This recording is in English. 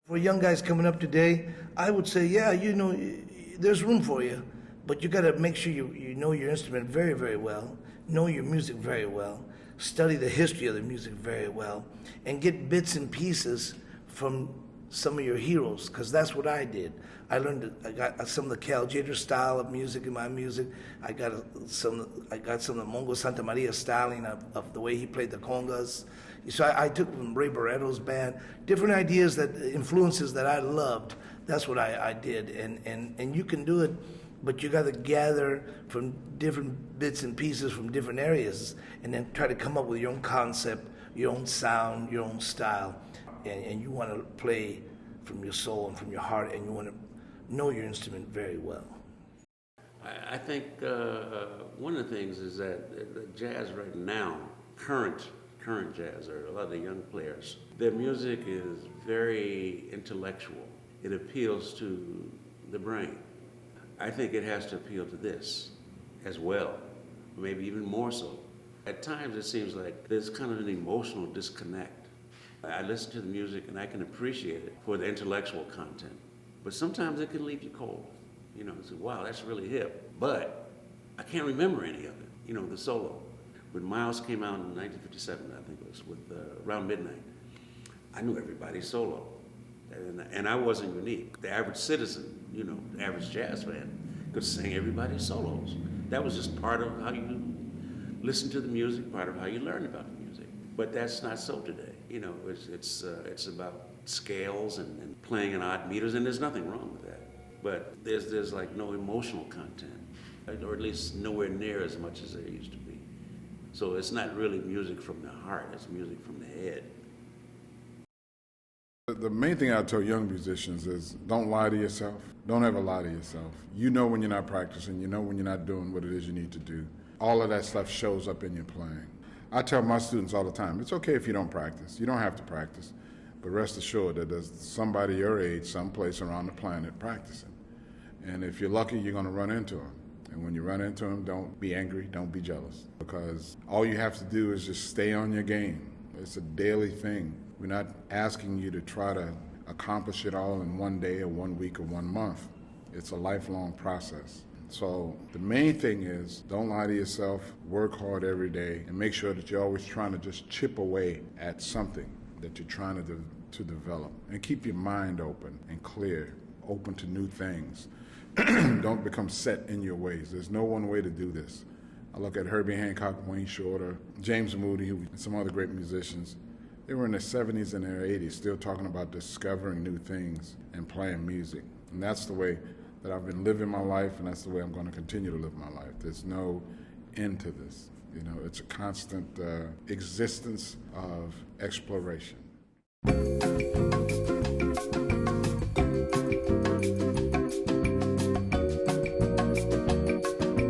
For young guys coming up today, I would say, yeah, there's room for you, but you got to make sure you know your instrument very, very well, know your music very well, study the history of the music very well, and get bits and pieces from some of your heroes, because that's what I did. I got some of the Cal Jader style of music in my music. I got some of the Mongo Santa Maria styling of the way he played the congas. So I took from Ray Barretto's band, different ideas, influences that I loved. That's what I did, and you can do it, but you got to gather from different bits and pieces from different areas, and then try to come up with your own concept, your own sound, your own style, and you want to play from your soul and from your heart, and you want to know your instrument very well. I think one of the things is that jazz right now, current jazz, or a lot of the young players, their music is very intellectual. It appeals to the brain. I think it has to appeal to this as well, maybe even more so. At times it seems like there's kind of an emotional disconnect. I listen to the music and I can appreciate it for the intellectual content, but sometimes it can leave you cold. You say, wow, that's really hip, but I can't remember any of it. The solo. When Miles came out in 1957, I think it was, with around midnight, I knew everybody's solo. And I wasn't unique. The average citizen, the average jazz fan, could sing everybody's solos. That was just part of how you listen to the music, part of how you learn about the music. But that's not so today. It's about scales and playing in odd meters, and there's nothing wrong with that. But there's like no emotional content, or at least nowhere near as much as there used to be. So it's not really music from the heart, it's music from the head. The main thing I tell young musicians is don't lie to yourself. Don't ever lie to yourself. You know when you're not practicing, you know when you're not doing what it is you need to do. All of that stuff shows up in your playing. I tell my students all the time, it's okay if you don't practice. You don't have to practice. But rest assured that there's somebody your age, someplace around the planet practicing. And if you're lucky, you're going to run into them. And when you run into them, don't be angry, don't be jealous. Because all you have to do is just stay on your game. It's a daily thing. We're not asking you to try to accomplish it all in one day or 1 week or 1 month. It's a lifelong process. So the main thing is don't lie to yourself, work hard every day, and make sure that you're always trying to just chip away at something that you're trying to develop. And keep your mind open and clear, open to new things. Don't become set in your ways. There's no one way to do this. I look at Herbie Hancock, Wayne Shorter, James Moody, and some other great musicians. They were in their 70s and their 80s still talking about discovering new things and playing music. And that's the way that I've been living my life, and that's the way I'm going to continue to live my life. There's no end to this. It's a constant existence of exploration.